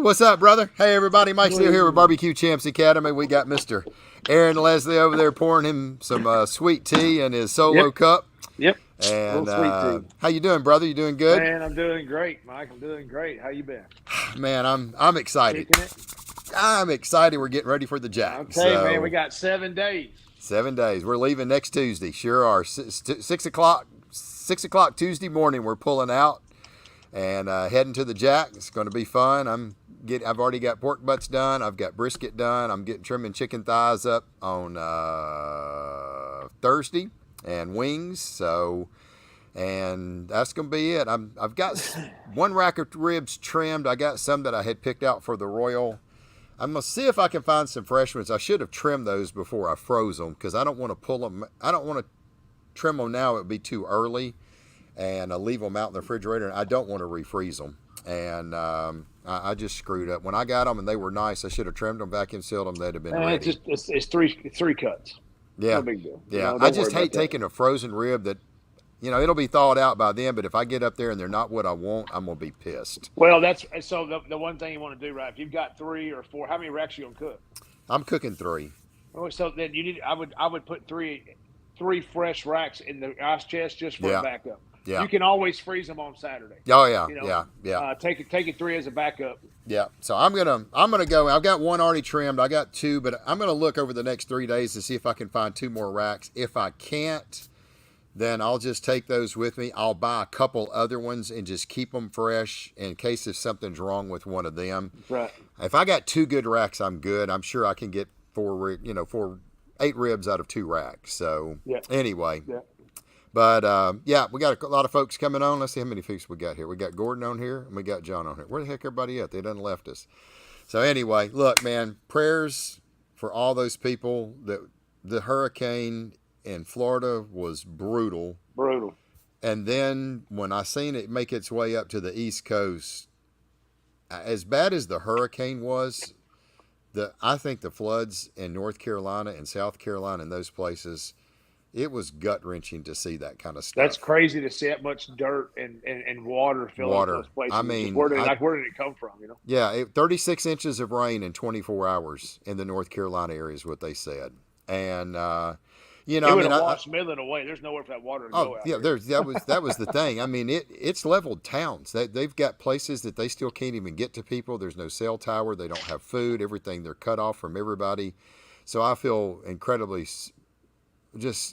What's up, brother? Hey, everybody. Mike Steele here with Barbecue Champs Academy. We got Mr. Aaron Leslie over there pouring him some sweet tea in his solo cup. Yep. And Little sweet tea. how you doing, brother? You doing good? Man, I'm doing great, Mike. I'm doing great. How you been? Man, I'm excited. Kicking it? I'm excited. We're getting ready for the Jack. Okay, man. We got 7 days. 7 days. We're leaving next Tuesday. Sure are. 6 o'clock. 6 o'clock Tuesday morning. We're pulling out and heading to the Jack. It's going to be fun. I've already got pork butts done. I've got brisket done. I'm getting trimming chicken thighs up on Thursday and wings. So, and that's going to be it. I've got one rack of ribs trimmed. I got some that I had picked out for the Royal. I'm going to see if I can find some fresh ones. I should have trimmed those before I froze them because I don't want to pull them. I don't want to trim them now. It would be too early and leave them out in the refrigerator. And I don't want to refreeze them. And I just screwed up. When I got them and they were nice, I should have trimmed them, vacuum sealed them. They'd have been ready. It's three cuts. Yeah. No big deal. Yeah. I just hate taking a frozen rib that, it'll be thawed out by then, but if I get up there and they're not what I want, I'm going to be pissed. Well, that's so the one thing you want to do, right? If you've got 3 or 4, how many racks are you going to cook? I'm cooking 3. Oh, so then I would put three fresh racks in the ice chest just for a backup. Yeah. You can always freeze them on Saturday. Oh yeah, yeah. Take it 3 as a backup. Yeah. So I'm gonna go. I've got 1 already trimmed. I got 2, but I'm gonna look over the next 3 days to see if I can find 2 more racks. If I can't, then I'll just take those with me. I'll buy a couple other ones and just keep them fresh in case if something's wrong with one of them. Right. If I got 2 good racks, I'm good. I'm sure I can get 8 ribs out of 2 racks. So anyway. Yeah. But, we got a lot of folks coming on. Let's see how many folks we got here. We got Gordon on here, and we got John on here. Where the heck everybody at? They done left us. So, anyway, look, man, prayers for all those people. The hurricane in Florida was brutal. Brutal. And then when I seen it make its way up to the East Coast, as bad as the hurricane was, I think the floods in North Carolina and South Carolina and those places, it was gut-wrenching to see that kind of stuff. That's crazy to see that much dirt and water filling those places. I mean, where did it come from, Yeah, 36 inches of rain in 24 hours in the North Carolina area is what they said. And, it would have washed Midland away. There's nowhere for that water to go out. Yeah, that was the thing. I mean, it's leveled towns. They've got places that they still can't even get to people. There's no cell tower. They don't have food. Everything, they're cut off from everybody. So I feel incredibly...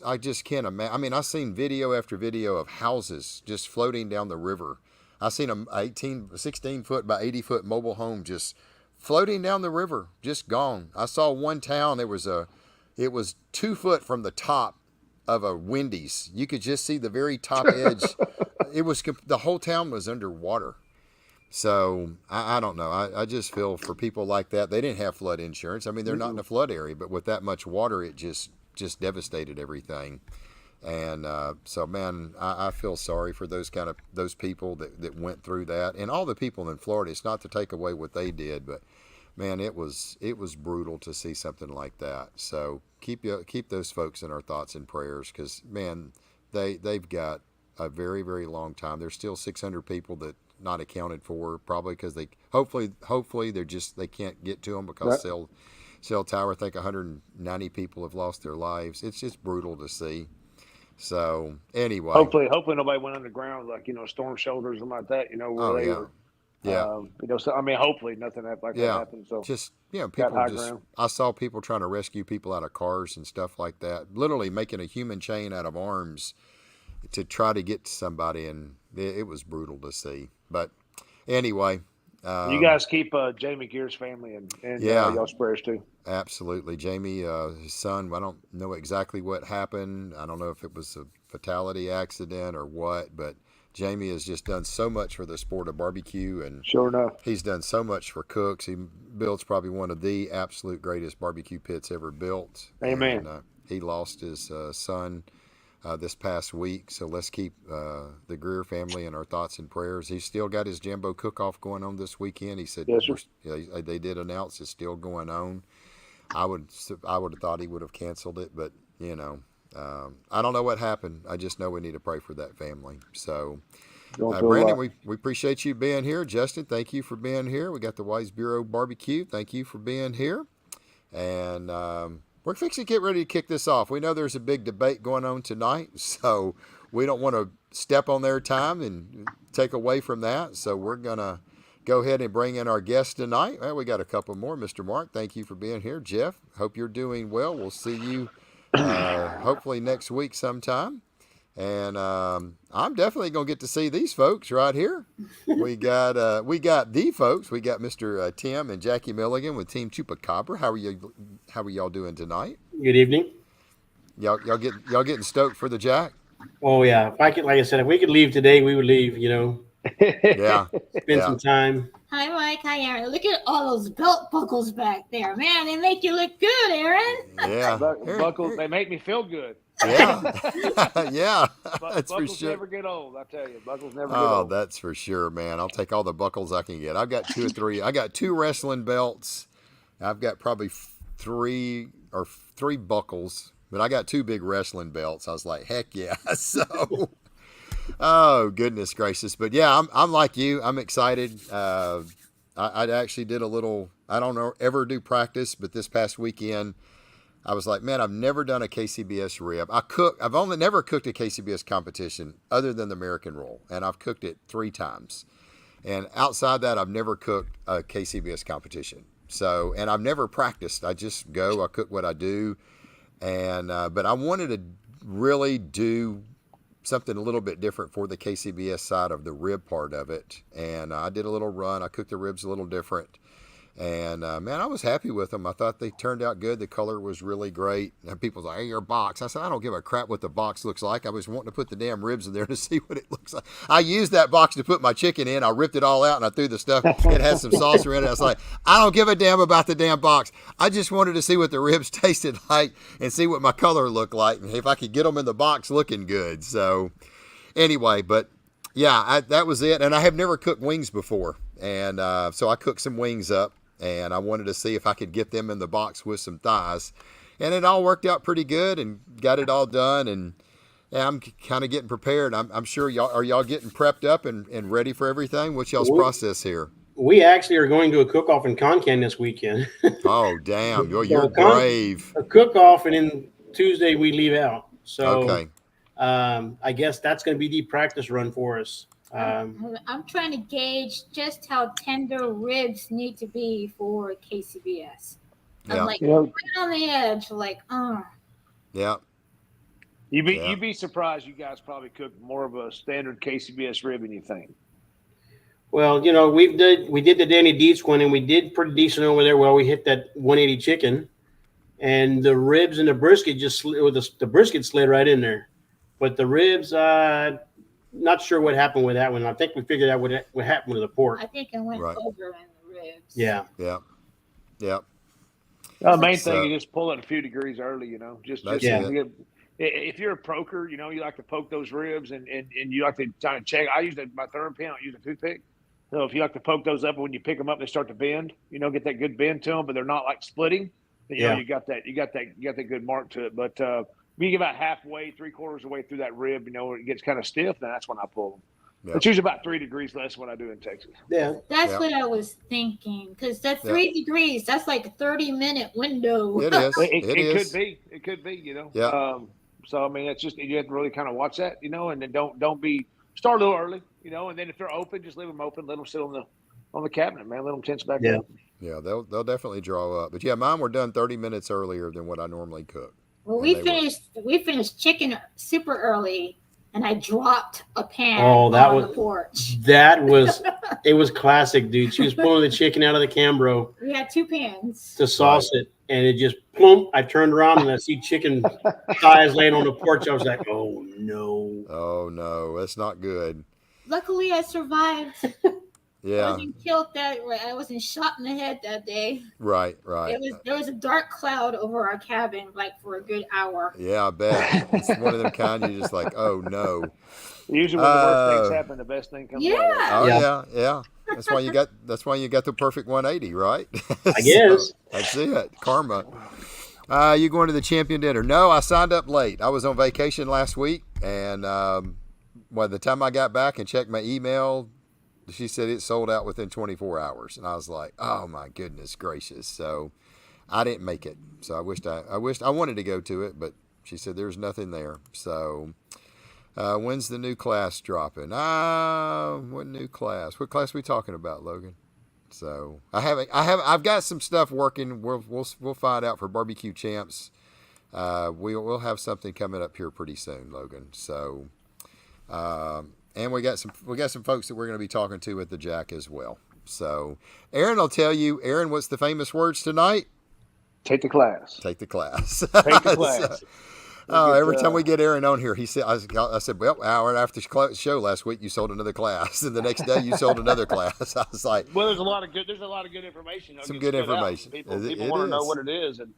I just can't imagine. I mean, I've seen video after video of houses just floating down the river. I've seen a 16 foot by 80 foot mobile home just floating down the river, just gone. I saw one town. It was 2 foot from the top of a Wendy's. You could just see the very top edge. The whole town was underwater. So I don't know. I just feel for people like that. They didn't have flood insurance. I mean, they're not in a flood area, but with that much water, it just devastated everything. And so, man, I feel sorry for those people that went through that, and all the people in Florida. It's not to take away what they did, but man, it was brutal to see something like that. So keep those folks in our thoughts and prayers, because man, they've got a very, very long time. There's still 600 people that not accounted for, probably because they hopefully they can't get to them because cell tower. I think 190 people have lost their lives. It's just brutal to see. So anyway, hopefully nobody went underground, like storm shelters and like that. Where they were. Yeah. So I mean, hopefully nothing like that happened. So just people just. I saw people trying to rescue people out of cars and stuff like that. Literally making a human chain out of arms to try to get to somebody, and it was brutal to see. But anyway. You guys keep Jamie Gear's family and y'all's prayers too. Absolutely. Jamie, his son, I don't know exactly what happened. I don't know if it was a fatality accident or what, but Jamie has just done so much for the sport of barbecue, and sure enough, he's done so much for cooks. He builds probably one of the absolute greatest barbecue pits ever built. Amen. And, he lost his son this past week, so let's keep the Greer family in our thoughts and prayers. He's still got his Jumbo cook-off going on this weekend. He said they did announce it's still going on. I would have thought he would have canceled it, but I don't know what happened. I just know we need to pray for that family. So Going through a Brandon, lot. we appreciate you being here. Justin, thank you for being here. We got the Wise Bureau Barbecue. Thank you for being here. And we're fixing to get ready to kick this off. We know there's a big debate going on tonight, so we don't want to step on their time and take away from that. So we're going to go ahead and bring in our guest tonight. Well, we got a couple more. Mr. Mark, thank you for being here. Jeff, hope you're doing well. We'll see you hopefully next week sometime. And I'm definitely gonna get to see these folks right here. We got the folks. We got Mr. Tim and Jackie Milligan with Team Chupacabra. How are y'all doing tonight? Good evening. Y'all getting stoked for the Jack? Oh yeah. If I could, like I said, if we could leave today, we would leave. You know. Yeah. Spend some time. Hi, Mike. Hi, Aaron. Look at all those belt buckles back there, man. They make you look good, Aaron. Yeah. Buckles, they make me feel good. Yeah. Yeah. That's for Buckles sure. never get old, I tell you. Buckles never get old. Oh, that's for sure, man. I'll take all the buckles I can get. I've got 2 or 3. I got 2 wrestling belts. I've got probably 3 buckles, but I got 2 big wrestling belts. I was like, heck yeah. So, oh goodness gracious. But yeah, I'm like you. I'm excited. I actually did a little, I don't ever do practice, but this past weekend, I was like, man, I've never done a KCBS rib. I've only never cooked a KCBS competition other than the American roll, and I've cooked it 3 times. And outside that, I've never cooked a KCBS competition. So, and I've never practiced. I just go, I cook what I do. And, but I wanted to really do something a little bit different for the KCBS side of the rib part of it. And I did a little run. I cooked the ribs a little different. And, man, I was happy with them. I thought they turned out good. The color was really great. And people was like, hey, your box. I said, I don't give a crap what the box looks like. I was wanting to put the damn ribs in there to see what it looks like. I used that box to put my chicken in. I ripped it all out and I threw the stuff. It had some salsa in it. I was like, I don't give a damn about the damn box. I just wanted to see what the ribs tasted like and see what my color looked like and if I could get them in the box looking good. So anyway, but yeah, that was it. And I have never cooked wings before. And so I cooked some wings up. And I wanted to see if I could get them in the box with some thighs. And it all worked out pretty good and got it all done. And yeah, I'm kind of getting prepared. I'm sure y'all getting prepped up and ready for everything? What's y'all's process here? We actually are going to a cook-off in Concan this weekend. Oh, damn. You're brave. A cook-off, and then Tuesday we leave out. So okay. I guess that's going to be the practice run for us. I'm trying to gauge just how tender ribs need to be for KCBS. I'm like right on the edge, like, Yeah. You'd be surprised. You guys probably cook more of a standard KCBS rib than you think. Well, you know, we did the Danny Dietz one, and we did pretty decent over there. Well, we hit that 180 chicken, and the ribs and the brisket the brisket slid right in there, but the ribs, not sure what happened with that one. I think we figured out what happened with the pork. I think it went over in the ribs. Yeah. Yeah. Yeah. The main thing is just pull it a few degrees early, you know. If you're a poker, you know, you like to poke those ribs and you like to kind of check. I use my third pin. I use a toothpick. So if you like to poke those up, when you pick them up, they start to bend. You know, get that good bend to them, but they're not like splitting. You know, you got that good mark to it. But when you get about halfway, 3/4 of the way through that rib, you know, it gets kind of stiff. Then that's when I pull them. Yep. It's usually about 3 degrees less than what I do in Texas. Yeah, that's what I was thinking. Because that 3 degrees, that's like a 30-minute window. It is. It could be. You know. Yeah. So I mean, it's just you have to really kind of watch that, you know, and then don't be start a little early, you know, and then if they're open, just leave them open, let them sit on the cabinet, man, let them tense back up. Yeah, they'll definitely draw up. But yeah, mine were done 30 minutes earlier than what I normally cook. Well, we finished chicken super early, and I dropped a pan on the porch. It was classic, dude. She was pulling the chicken out of the Cambro. We had 2 pans to sauce it, and it just plump. I turned around and I see chicken thighs laying on the porch. I was like, oh no, that's not good. Luckily, I survived. Yeah. I wasn't killed I wasn't shot in the head that day. Right. There was a dark cloud over our cabin, like for a good hour. Yeah, I bet. It's one of them kind you're just like, oh no. Usually when the worst things happen, the best thing comes out. Yeah. That's why you got the perfect 180, right? I guess. That's it. Karma. You going to the champion dinner? No, I signed up late. I was on vacation last week and by the time I got back and checked my email, she said it sold out within 24 hours, and I was like, "Oh my goodness gracious!" So I didn't make it. So I wished I wanted to go to it, but she said there's nothing there. So when's the new class dropping? What new class? What class are we talking about, Logan? So I've got some stuff working. We'll find out for BBQ Champs. We'll have something coming up here pretty soon, Logan. So, and we got some folks that we're going to be talking to at the Jack as well. So, Aaron will tell you. Aaron, what's the famous words tonight? Take the class. Take the class. Take the class. Every time we get Aaron on here, he said, I said, well, hour after the show last week, you sold another class, and the next day you sold another class. I was like, well, there's a lot of good information. Some good information. People want to know what it is, and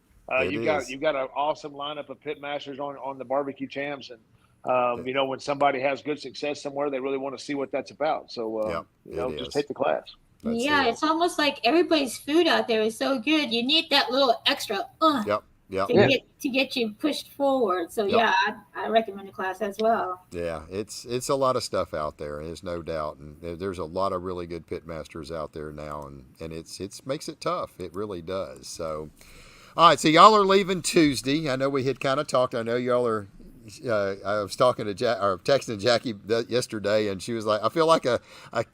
you've got an awesome lineup of pitmasters on the BBQ Champs, and when somebody has good success somewhere, they really want to see what that's about. So just take the class. It's almost like everybody's food out there is so good. You need that little extra to get you pushed forward. So I recommend the class as well. Yeah, it's a lot of stuff out there, and there's no doubt. And there's a lot of really good pitmasters out there now, and it makes it tough. It really does. So, all right, so y'all are leaving Tuesday. I know we had kind of talked. I know y'all are. I was talking to texting Jackie yesterday, and she was like, I feel like a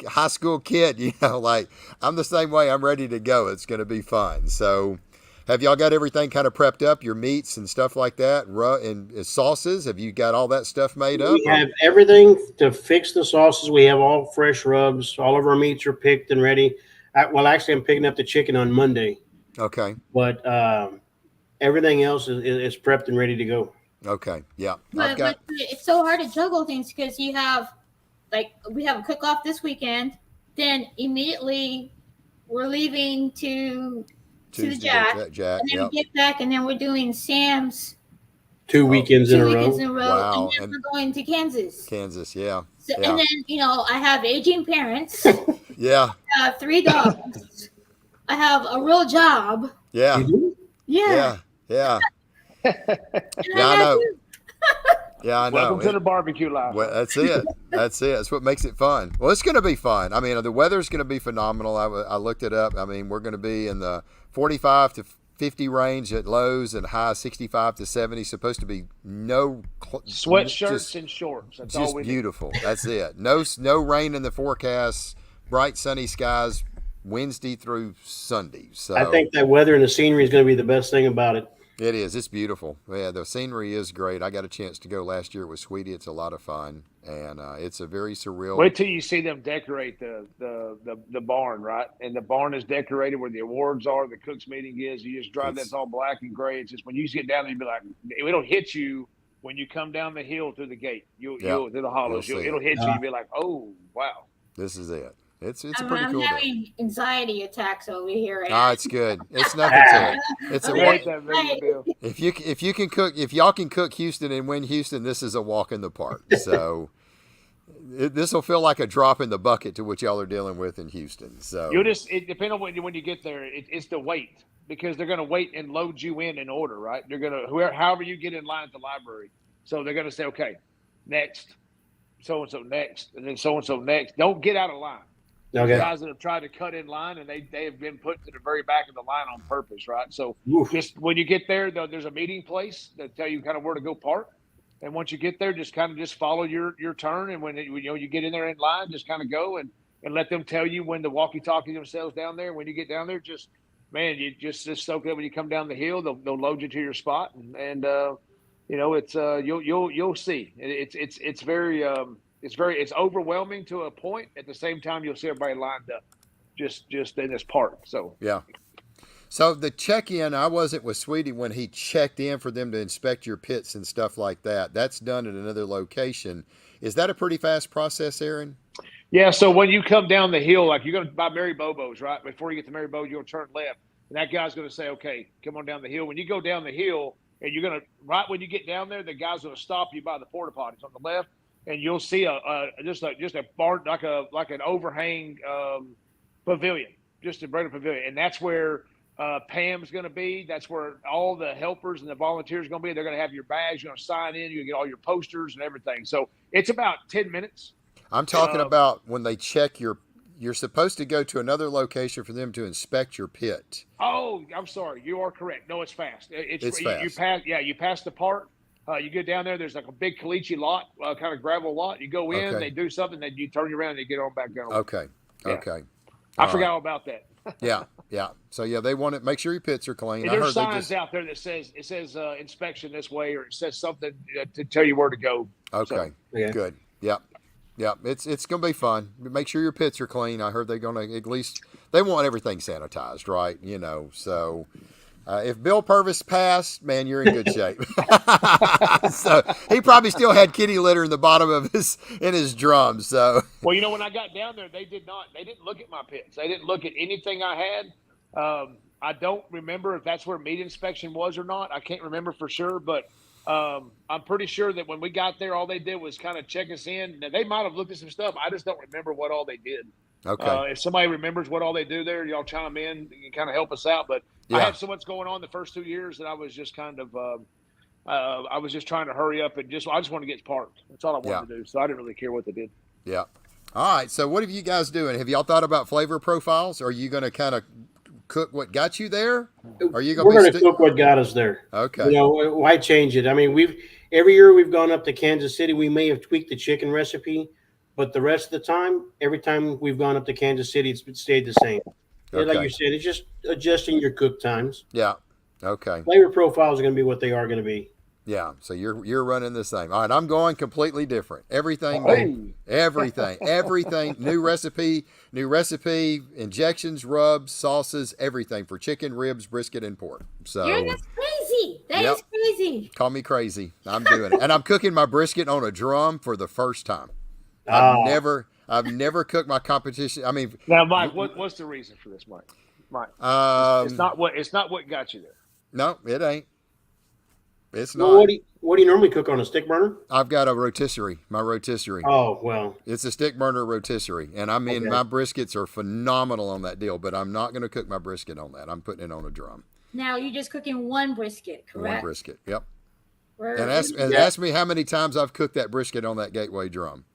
high school kid, like I'm the same way. I'm ready to go. It's going to be fun. So have y'all got everything kind of prepped up, your meats and stuff like that, and sauces? Have you got all that stuff made up? We have everything to fix the sauces. We have all fresh rubs. All of our meats are picked and ready. Actually, I'm picking up the chicken on Monday. Okay. But everything else is prepped and ready to go. Okay, yeah. But it's so hard to juggle things because we have a cook-off this weekend, then immediately we're leaving to the Jack, and then we get back, and then we're doing Sam's 2 weekends in a row. Wow. And then we're going to Kansas. Yeah. So, and then I have aging parents. Yeah. I have 3 dogs. I have a real job. Yeah. You do? Yeah. Yeah. I know. Yeah, I know. Welcome to the barbecue life. Well, that's it. That's what makes it fun. Well, it's going to be fun. I mean, the weather's going to be phenomenal. I looked it up. I mean, we're going to be in the 45 to 50 range at lows and high 65 to 70. Supposed to be no sweatshirts and shorts. That's just all we beautiful. That's it. No rain in the forecast. Bright sunny skies Wednesday through Sunday. So I think that weather and the scenery is going to be the best thing about it. It is. It's beautiful. Yeah, the scenery is great. I got a chance to go last year with Sweetie. It's a lot of fun, and it's a very surreal. Wait till you see them decorate the barn, right? And the barn is decorated where the awards are, the cook's meeting is. You just drive that's all black and gray. It's just when you get down there, you'll be like, it'll hit you when you come down the hill through the gate. You'll through the hollows. It'll hit you. You'll be like, oh wow, this is it. It's a pretty I'm cool having day. anxiety attacks over here. It's good. It's nothing to it. It's if y'all can cook Houston and win Houston, this is a walk in the park. So this will feel like a drop in the bucket to what y'all are dealing with in Houston. So it depends on when you get there. It's the wait, because they're going to wait and load you in order, right? They're going to however you get in line at the library. So they're going to say, okay, next, so and so next, and then so and so next. Don't get out of line. Okay. Guys that have tried to cut in line, and they have been put to the very back of the line on purpose, right? So just when you get there, there's a meeting place that tell you kind of where to go park. And once you get there, just follow your turn. And when you get in there in line, just kind of go and let them tell you when to walkie-talkie themselves down there. When you get down there, you just soak it when you come down the hill. They'll load you to your spot, and it's you'll see. It's very it's overwhelming to a point. At the same time, you'll see everybody lined up just in this park. So yeah. So the check-in, I wasn't with Sweetie when he checked in for them to inspect your pits and stuff like that. That's done at another location. Is that a pretty fast process, Aaron? Yeah. So when you come down the hill, like you're going to buy Mary Bobo's, right? Before you get to Mary Bobo's, you'll turn left, and that guy's going to say, "Okay, come on down the hill." When you go down the hill, and you're going to right when you get down there, the guy's going to stop you by the porta potties on the left. And you'll see just a bar, like an overhang pavilion, just a regular pavilion, and that's where Pam's going to be. That's where all the helpers and the volunteers are going to be. They're going to have your bags. You're going to sign in. You get all your posters and everything. So it's about 10 minutes. I'm talking about when they check you're supposed to go to another location for them to inspect your pit. Oh, I'm sorry. You are correct. No, it's fast. It's fast. You pass the part. You get down there. There's like a big caliche lot, kind of gravel lot. You go in, they do something, then you turn around and you get on back down. Okay. Yeah. Okay. I forgot all about that. Yeah. So they want to make sure your pits are clean. And there's signs out there that says inspection this way, or it says something to tell you where to go. Okay. So, good. Yep. It's gonna be fun. Make sure your pits are clean. I heard they're gonna they want everything sanitized, right? So. If Bill Purvis passed, man, you're in good shape. So he probably still had kitty litter in the bottom of his drum. So well, when I got down there, they didn't look at my pits. They didn't look at anything I had. I don't remember if that's where meat inspection was or not. I can't remember for sure, but I'm pretty sure that when we got there, all they did was kind of check us in. Now, they might have looked at some stuff. I just don't remember what all they did. Okay. If somebody remembers what all they do there, y'all chime in and kind of help us out. But I had so much going on the first 2 years that I was just kind of I was just trying to hurry up and I just wanted to get parked. That's all I wanted to do. So I didn't really care what they did. Yeah. All right. So what have you guys doing? Have y'all thought about flavor profiles? Are you going to kind of cook what got you there? Are you We're going to cook what got us there. Okay. Why change it? I mean, every year we've gone up to Kansas City. We may have tweaked the chicken recipe, but the rest of the time, every time we've gone up to Kansas City, it's stayed the same. Okay. Like you said, it's just adjusting your cook times. Yeah. Okay. Flavor profiles are going to be what they are going to be. Yeah. So you're running the same. All right. I'm going completely different. Everything. New recipe, injections, rubs, sauces, everything for chicken, ribs, brisket, and pork. So that's crazy. That is crazy. Call me crazy. I'm doing it. And I'm cooking my brisket on a drum for the first time. I've never cooked my competition. I mean, now, Mike, what's the reason for this, Mike? It's not what got you there. No, it ain't. It's not. Well, what do you normally cook on a stick burner? I've got a rotisserie. My rotisserie. Oh well, it's a stick burner rotisserie, and my briskets are phenomenal on that deal. But I'm not going to cook my brisket on that. I'm putting it on a drum. Now you're just cooking one brisket, correct? One brisket. Yep. And ask me how many times I've cooked that brisket on that Gateway drum.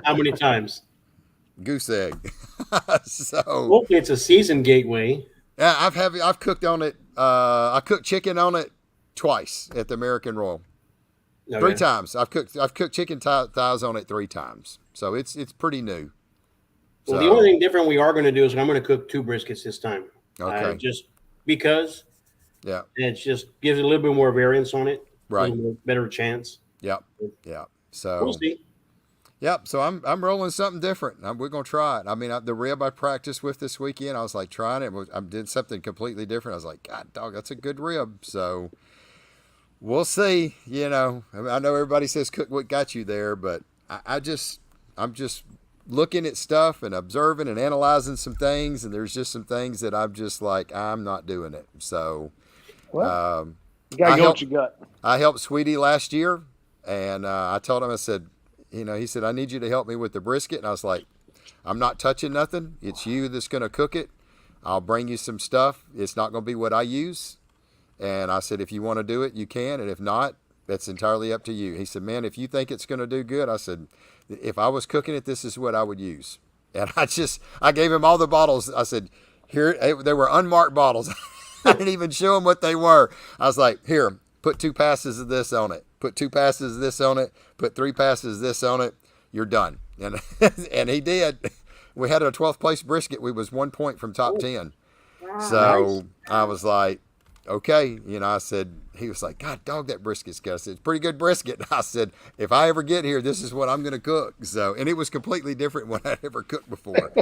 How many times? Goose egg. So hopefully it's a seasoned Gateway. Yeah, I've cooked on it. I cooked chicken on it twice at the American Royal. Okay. 3 times. I've cooked chicken thighs on it 3 times. So it's pretty new. Well, the only thing different we are going to do is I'm going to cook 2 briskets this time. Okay. Just because. Yeah. It just gives it a little bit more variance on it. Right. A little better chance. Yep. Yeah. So we'll see. Yep. So I'm rolling something different. We're gonna try it. I mean, the rib I practiced with this weekend, I was like trying it. I did something completely different. I was like, God, dog, that's a good rib. So we'll see. I know everybody says cook what got you there, but I'm just looking at stuff and observing and analyzing some things, and there's just some things that I'm just like, I'm not doing it. So, you gotta go with your gut. I helped Sweetie last year, and I told him, I said, he said, I need you to help me with the brisket. And I was like, I'm not touching nothing. It's you that's going to cook it. I'll bring you some stuff. It's not going to be what I use. And I said, if you want to do it, you can. And if not, that's entirely up to you. He said, man, if you think it's going to do good, I said, if I was cooking it, this is what I would use. And I gave him all the bottles. I said, here, they were unmarked bottles. I didn't even show him what they were. I was like, here, put 2 passes of this on it. Put 2 passes of this on it. Put 3 passes of this on it. You're done. And and he did. We had a 12th place brisket. We was 1 point from top 10. Wow. So nice. I was like, okay. I said, he was like, God, dog, that brisket's good. I said, it's pretty good brisket. I said, if I ever get here, this is what I'm going to cook. So, and it was completely different when I'd ever cooked before.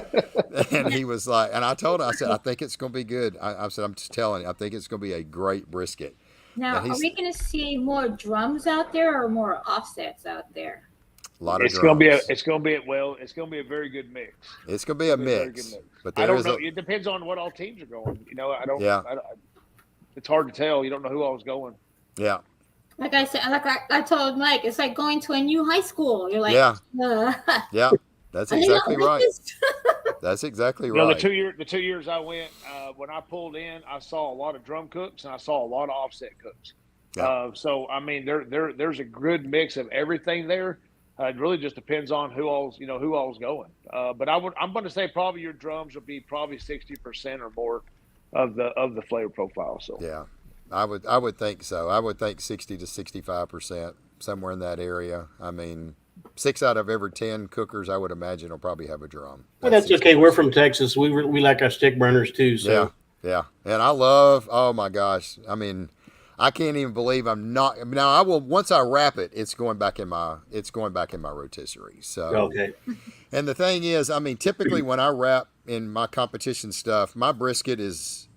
And he was like, and I told him, I said, I think it's going to be good. I said, I'm just telling you, I think it's going to be a great brisket. Now, are we going to see more drums out there or more offsets out there? A lot of it's going to be a very good mix. It's going to be a mix. But I don't know. It depends on what all teams are going. I don't. Yeah. It's hard to tell. You don't know who all is going. Yeah. Like I said, I told Mike, it's like going to a new high school. You're like, yeah. Yeah. That's exactly right. That's exactly You know, right. the 2 years I went, when I pulled in, I saw a lot of drum cooks and I saw a lot of offset cooks. Yeah. So I mean, there's a good mix of everything there. It really just depends on who all's going. But I'm going to say probably your drums will be probably 60% or more of the flavor profile. So Yeah, I would think so. I would think 60 to 65%, somewhere in that area. I mean, 6 out of every 10 cookers, I would imagine, will probably have a drum. Well, that's okay. We're from Texas. We like our stick burners too. So yeah. And I love. Oh my gosh. I mean, I can't even believe I'm not. Now I will. Once I wrap it, it's going back in my rotisserie. So okay. And the thing is, I mean, typically when I wrap in my competition stuff, my brisket is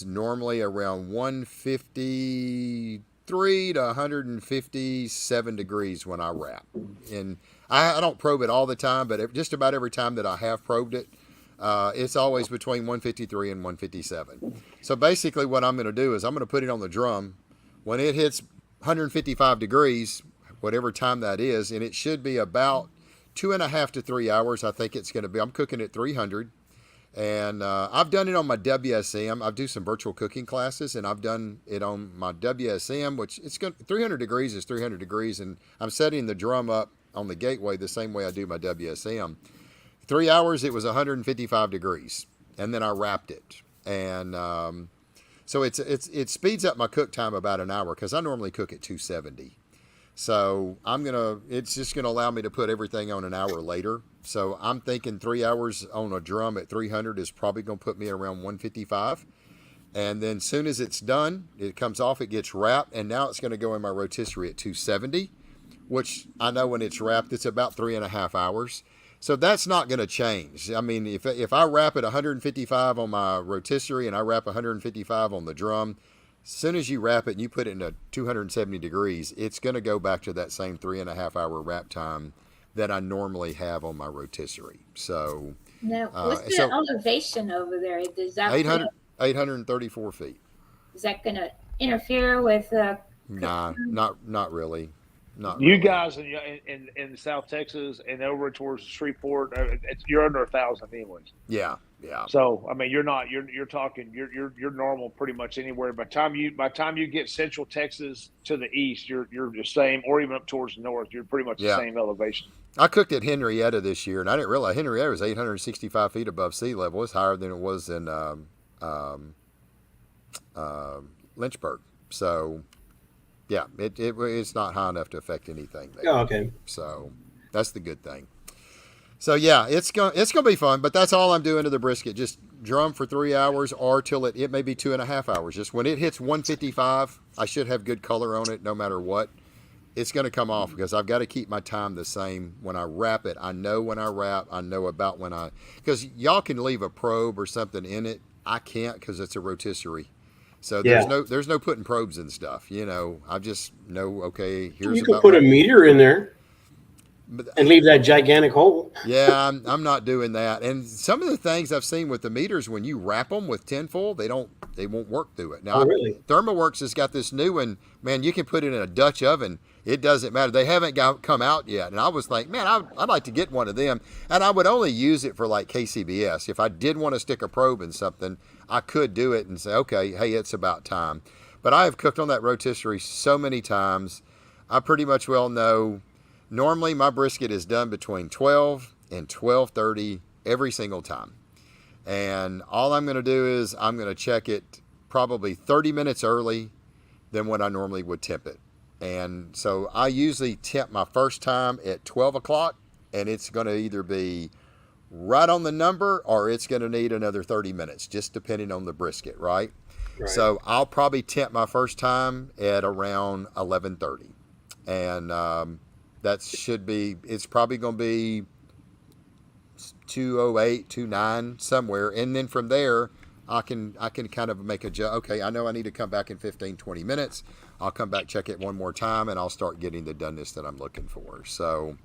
normally around 153 to 157 degrees when I wrap. And I don't probe it all the time, but just about every time that I have probed it, it's always between 153 and 157. So basically what I'm going to do is I'm going to put it on the drum. When it hits 155 degrees, whatever time that is, and it should be about 2.5 to 3 hours, I think it's going to be. I'm cooking at 300. And I've done it on my WSM. I do some virtual cooking classes, and I've done it on my WSM, which 300 degrees is 300 degrees, and I'm setting the drum up on the gateway the same way I do my WSM. 3 hours, it was 155 degrees, and then I wrapped it, and so it speeds up my cook time about an hour because I normally cook at 270. So it's just gonna allow me to put everything on an hour later. So I'm thinking 3 hours on a drum at 300 is probably gonna put me around 155. And then soon as it's done, it comes off, it gets wrapped, and now it's gonna go in my rotisserie at 270, which I know when it's wrapped, it's about 3.5 hours. So that's not gonna change. I mean, if I wrap at 155 on my rotisserie and I wrap 155 on the drum, as soon as you wrap it and you put it in a 270 degrees, it's going to go back to that same 3.5 hour wrap time that I normally have on my rotisserie. So now, what's the elevation over there? Is that 834 feet. Is that going to interfere with? Nah, not really. Not you really. Guys in South Texas and over towards Shreveport, you're under 1,000 anyways. Yeah. So I mean, you're talking you're normal pretty much anywhere. By the time you get Central Texas to the east, you're the same, or even up towards the north, you're pretty much the same elevation. I cooked at Henrietta this year, and I didn't realize Henrietta was 865 feet above sea level. It's higher than it was in Lynchburg. So. Yeah, it's not high enough to affect anything there. Oh, okay. So that's the good thing. So yeah, it's gonna be fun, but that's all I'm doing to the brisket. Just drum for 3 hours, or till it may be 2.5 hours. Just when it hits 155, I should have good color on it no matter what. It's gonna come off because I've got to keep my time the same. When I wrap it, I know when I wrap, I know about because y'all can leave a probe or something in it. I can't because it's a rotisserie. So there's no putting probes and stuff, I just know, okay, here's you can put a meter in there and leave that gigantic hole. Yeah, I'm not doing that. And some of the things I've seen with the meters, when you wrap them with tinfoil, they won't work through it. Now, really? ThermoWorks has got this new one, man, you can put it in a Dutch oven. It doesn't matter. They haven't come out yet. And I was like, man, I'd like to get one of them. And I would only use it for like KCBS. If I did want to stick a probe in something, I could do it and say, okay, hey, it's about time. But I have cooked on that rotisserie so many times. I pretty much well know. Normally my brisket is done between 12 and 12:30 every single time. And all I'm going to do is I'm going to check it probably 30 minutes early than what I normally would temp it. And so I usually temp my first time at 12 o'clock, and it's going to either be right on the number or it's going to need another 30 minutes, just depending on the brisket, right? So I'll probably temp my first time at around 11:30. And it's probably going to be 208, 209 somewhere. And then from there, I can kind of make okay, I know I need to come back in 15, 20 minutes. I'll come back, check it one more time, and I'll start getting the doneness that I'm looking for. So,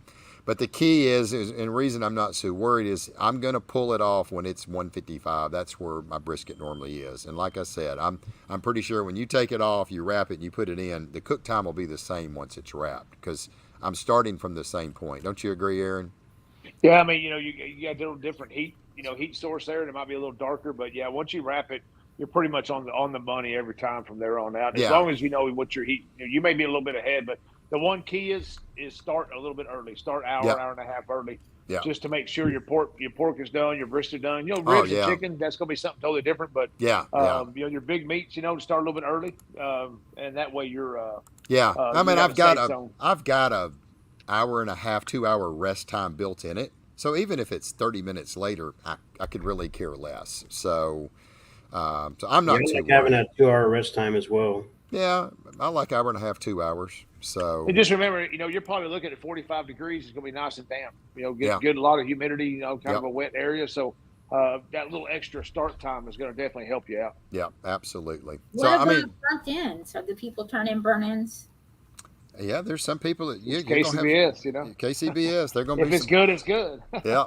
but the key is and the reason I'm not so worried is I'm going to pull it off when it's 155. That's where my brisket normally is. And like I said, I'm pretty sure when you take it off, you wrap it, and you put it in, the cook time will be the same once it's wrapped because I'm starting from the same point. Don't you agree, Aaron? Yeah, I mean, you got different heat heat source there, and it might be a little darker, but yeah, once you wrap it, you're pretty much on the money every time from there on out. As long as you know what your heat, you may be a little bit ahead, but the one key is start a little bit early. Start hour and a half early, just to make sure your pork is done, your brisket done. Ribs and chicken, that's going to be something totally different. But your big meats, to start a little bit early, and that way you're. I mean, I've got a hour and a half, 2 hour rest time built in it. So even if it's 30 minutes later, I could really care less. So I'm not too like having a 2 hour rest time as well. Yeah, I like hour and a half, 2 hours. So and just remember, you're probably looking at 45 degrees. It's going to be nice and damp. Get a lot of humidity. Kind of a wet area. So that little extra start time is going to definitely help you out. Yeah, absolutely. What about burnt ends? So do people turn in burnt ends? Yeah, there's some people that KCBS, KCBS. They're going to be. If it's good, it's good. Yeah,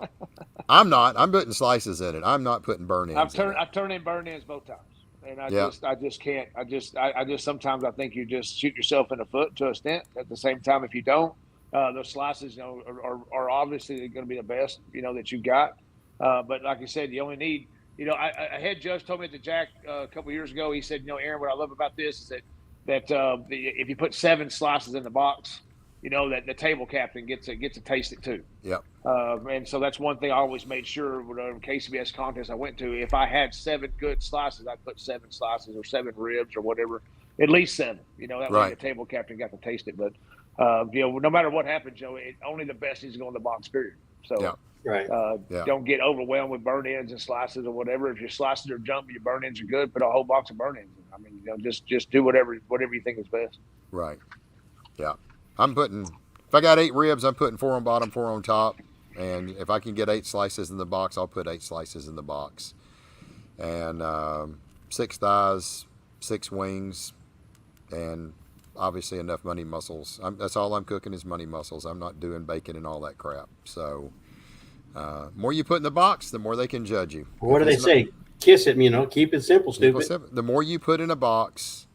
I'm not. I'm putting slices in it. I'm not putting burnt ends. I've turned in burnt ends both times, and I just can't. I just sometimes I think you just shoot yourself in the foot to a extent. At the same time, if you don't, those slices, are obviously going to be the best, that you got. But like I said, you only need. A head judge told me at the Jack a couple of years ago. He said, Aaron, what I love about this is that if you put 7 slices in the box, that the table captain gets to taste it too. Yeah. And so that's one thing I always made sure with a KCBS contest I went to. If I had 7 good slices, I'd put 7 slices or 7 ribs or whatever, at least 7. That way the table captain got to taste it. But no matter what happens, only the best needs to go in the box. Period. So. Right. Don't get overwhelmed with burn ends and slices or whatever. If your slices are junk, but your burn ends are good, put a whole box of burn ends in. I mean, just do whatever you think is best. Right. Yeah. If I got 8 ribs, I'm putting 4 on bottom, 4 on top. And if I can get 8 slices in the box, I'll put 8 slices in the box. And 6 thighs, 6 wings, and obviously enough money muscles. That's all I'm cooking is money muscles. I'm not doing bacon and all that crap. So more you put in the box, the more they can judge you. What do they say? Kiss it, keep it simple, stupid. The more you put in a box.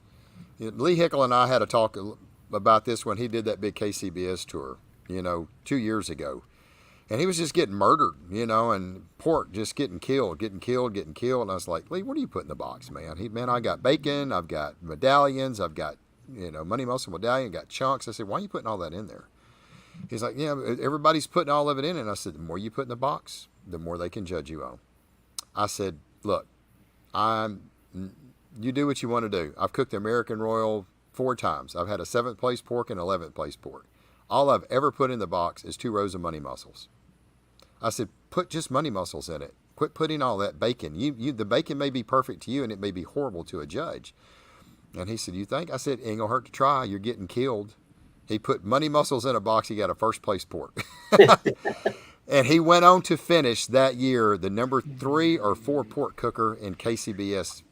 Lee Hickle and I had a talk about this when he did that big KCBS tour, 2 years ago. And he was just getting murdered, and pork just getting killed. And I was like, Lee, what do you put in the box, man? I got bacon, I've got medallions, I've got, money muscle medallion, got chunks. I said, why are you putting all that in there? He's like, yeah, everybody's putting all of it in. And I said, the more you put in the box, the more they can judge you on. I said, look, you do what you want to do. I've cooked the American Royal 4 times. I've had a 7th place pork and 11th place pork. All I've ever put in the box is 2 rows of money muscles. I said, put just money muscles in it. Quit putting all that bacon. The bacon may be perfect to you and it may be horrible to a judge. And he said, you think? I said, ain't gonna hurt to try. You're getting killed. He put money muscles in a box. He got a 1st place pork. And he went on to finish that year the number 3 or 4 pork cooker in KCBS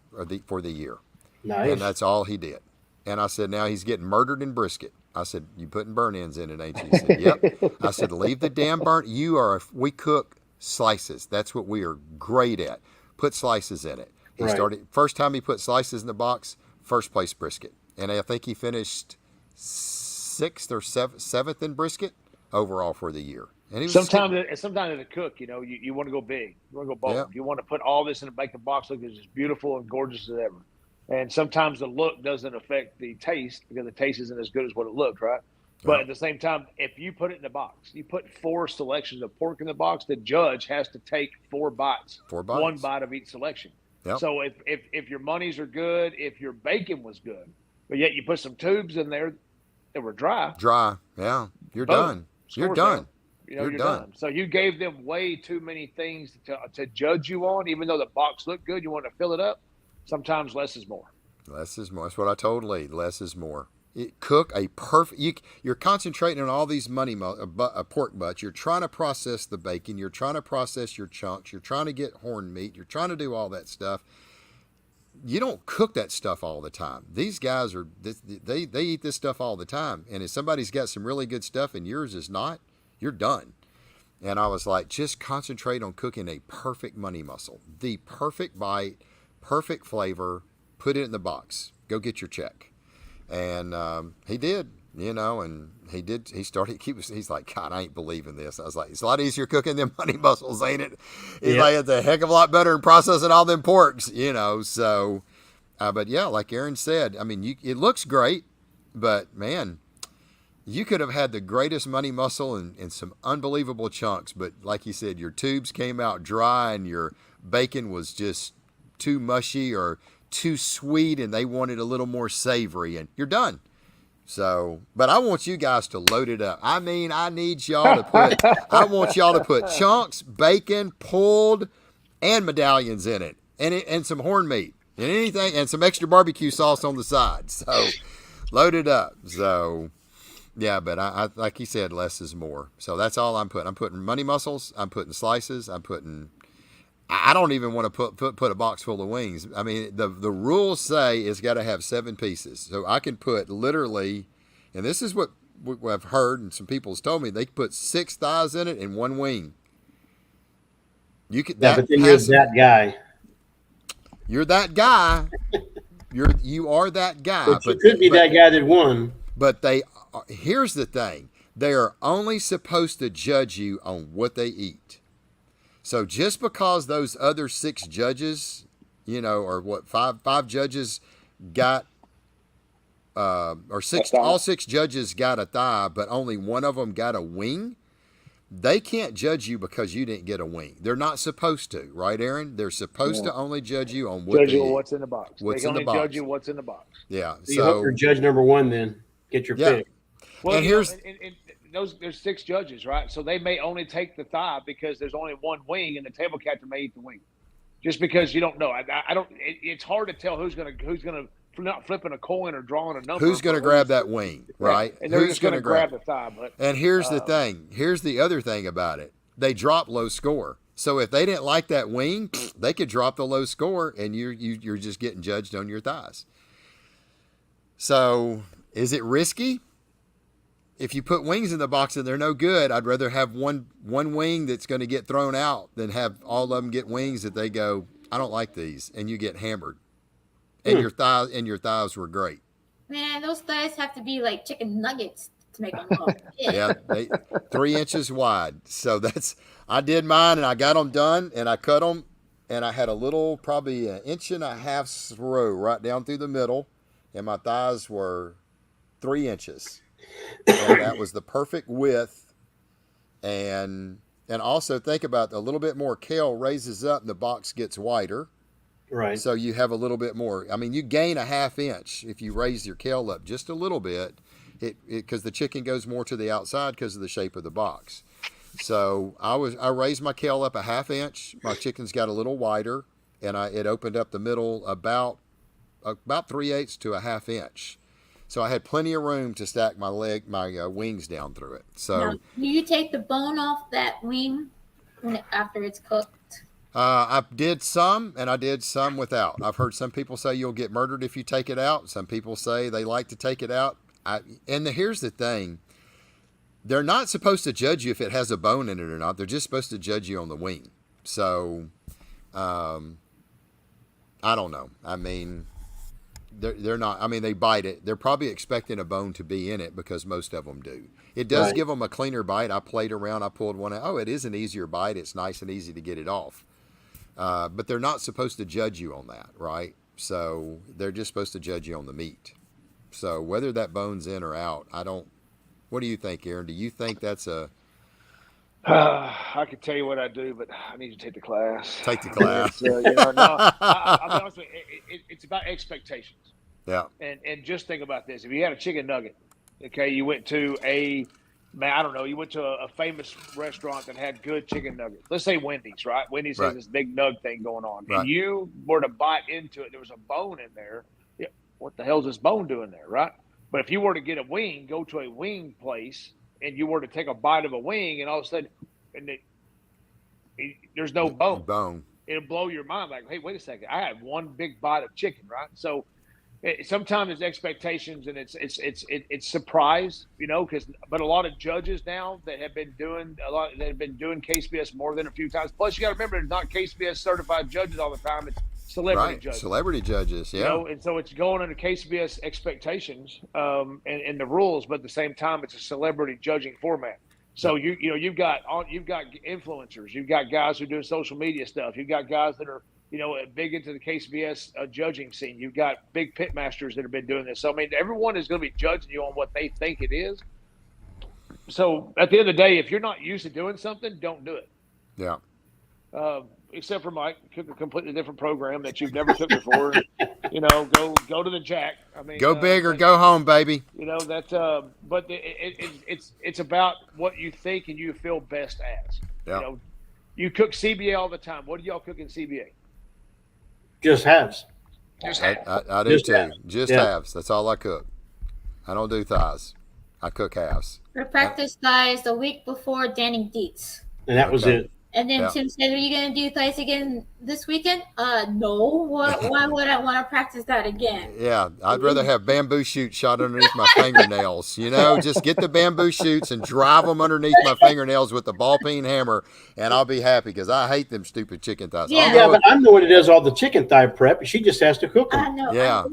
for the year. Nice. And that's all he did. And I said, now he's getting murdered in brisket. I said, you putting burn ends in it, ain't you? He said, yep. I said, leave the damn burn. We cook slices. That's what we are great at. Put slices in it. He started, first time he put slices in the box, 1st place brisket. And I think he finished 6th or 7th in brisket overall for the year. And he was sometimes as a cook, you want to go big. You want to go bold. Yeah. You want to put all this in a bacon box, look as beautiful and gorgeous as ever. And sometimes the look doesn't affect the taste because the taste isn't as good as what it looked, right? But at the same time, if you put it in the box, you put 4 selections of pork in the box, the judge has to take 4 bites. 4 bites. 1 bite of each selection. Yep. So if your monies are good, if your bacon was good, but yet you put some tubes in there that were dry. Yeah. You're done. You're done. You're done. So you gave them way too many things to judge you on, even though the box looked good. You want to fill it up. Sometimes less is more. Less is more. That's what I told Lee. Less is more. Cook a perfect. You're concentrating on all these pork butts. You're trying to process the bacon. You're trying to process your chunks. You're trying to get horn meat. You're trying to do all that stuff. You don't cook that stuff all the time. These guys they eat this stuff all the time. And if somebody's got some really good stuff and yours is not, you're done. And I was like, just concentrate on cooking a perfect money muscle, the perfect bite, perfect flavor. Put it in the box. Go get your check. And he did. and he's like, God, I ain't believing this. I was like, it's a lot easier cooking them honey mussels, ain't it? He's like, it's a heck of a lot better than processing all them porks, so, but yeah, like Aaron said, I mean, it looks great, but man, you could have had the greatest money mussel and some unbelievable chunks, but like you said, your tubes came out dry and your bacon was just too mushy or too sweet, and they wanted a little more savory, and you're done. So, but I want you guys to load it up. I mean, I want y'all to put chunks, bacon, pulled, and medallions in it, and some horn meat, and anything, and some extra barbecue sauce on the side. So, load it up. So, yeah, but I like he said, less is more. So that's all I'm putting. I'm putting money mussels. I'm putting slices. I don't even want to put a box full of wings. I mean, the rules say it's got to have 7 pieces. So I can put literally, and this is what I've heard and some people's told me, they can put 6 thighs in it and 1 wing. You could. Yeah, but then you're that guy. You're that guy. You are that guy. But you could be that guy that won. But here's the thing: they are only supposed to judge you on what they eat. So just because those other 6 judges, or what, five judges got, or 6, all 6 judges got a thigh, but only one of them got a wing, they can't judge you because you didn't get a wing. They're not supposed to, right, Aaron? They're supposed to only judge you on what they eat. What's in the box. They can only judge you what's in the box. Yeah. So you hope you're judge number 1 then. Get your pick. Well, and here's... there's 6 judges, right? So they may only take the thigh because there's only 1 wing, and the table captain may eat the wing, just because you don't know. I don't. It's hard to tell who's gonna not flipping a coin or drawing a number. Who's gonna grab that wing, right? And they're just gonna grab the thigh. And here's the thing. Here's the other thing about it. They drop low score. So if they didn't like that wing, they could drop the low score, and you're just getting judged on your thighs. So is it risky? If you put wings in the box and they're no good, I'd rather have one wing that's going to get thrown out than have all of them get wings that they go, I don't like these, and you get hammered. And your thighs were great. Man, those thighs have to be like chicken nuggets to make them look. Yeah, 3 inches wide. So I did mine, and I got them done, and I cut them, and I had a little, probably 1.5 inches row right down through the middle, and my thighs were 3 inches. And that was the perfect width. And also think about a little bit more kale raises up and the box gets wider. Right. So you have a little bit more. I mean, you gain 1/2 inch if you raise your kale up just a little bit, because the chicken goes more to the outside because of the shape of the box. So I raised my kale up 1/2 inch. My chickens got a little wider, and it opened up the middle about 3/8 to 1/2 inch. So I had plenty of room to stack my wings down through it. So now, do you take the bone off that wing after it's cooked? I did some, and I did some without. I've heard some people say you'll get murdered if you take it out. Some people say they like to take it out. Here's the thing. They're not supposed to judge you if it has a bone in it or not. They're just supposed to judge you on the wing. So, I don't know. I mean... They're not. I mean, they bite it. They're probably expecting a bone to be in it because most of them do. It does give them a cleaner bite. I played around. I pulled one out. Oh, it is an easier bite. It's nice and easy to get it off. But they're not supposed to judge you on that, right? So they're just supposed to judge you on the meat. So whether that bone's in or out, I don't. What do you think, Aaron? Do you think that's a? I could tell you what I do, but I need to take the class. Take the class. I'll be honest with you, it's about expectations. Yeah. And just think about this. If you had a chicken nugget, okay, you went to you went to a famous restaurant that had good chicken nuggets. Let's say Wendy's, right? Wendy's has this big nug thing going on. Right. And you were to bite into it, there was a bone in there. Yeah, what the hell's this bone doing there, right? But if you were to get a wing, go to a wing place, and you were to take a bite of a wing, and all of a sudden, there's no bone. It'll blow your mind. Like, hey, wait a second. I had one big bite of chicken, right? So sometimes it's expectations and it's surprise, but a lot of judges now that have been doing KSBS more than a few times. Plus, you got to remember, it's not KSBS certified judges all the time. It's celebrity right. judges. Celebrity judges, yeah. You know, and so it's going under KCBS expectations and the rules, but at the same time, it's a celebrity judging format. So you've got influencers, you've got guys who do social media stuff, you've got guys that are big into the KCBS judging scene. You've got big pit masters that have been doing this. So I mean, everyone is going to be judging you on what they think it is. So at the end of the day, if you're not used to doing something, don't do it. Yeah. Except for Mike, cook a completely different program that you've never cooked before. Go to the Jack. I mean, go big or go home, baby. But it's about what you think and you feel best as. Yeah. You cook CBA all the time. What do y'all cook in CBA? Just halves. I do Just too. halves. Just halves. That's all I cook. I don't do thighs. I cook halves. We practiced thighs the week before Danny Dietz. And that was it. And then Tim said, "Are you going to do thighs again this weekend?" No. Why would I want to practice that again? Yeah, I'd rather have bamboo shoots shot underneath my fingernails. Just get the bamboo shoots and drive them underneath my fingernails with the ball peen hammer, and I'll be happy because I hate them stupid chicken thighs. Yeah, but I'm the one that does all the chicken thigh prep. She just has to cook them. I know. Yeah.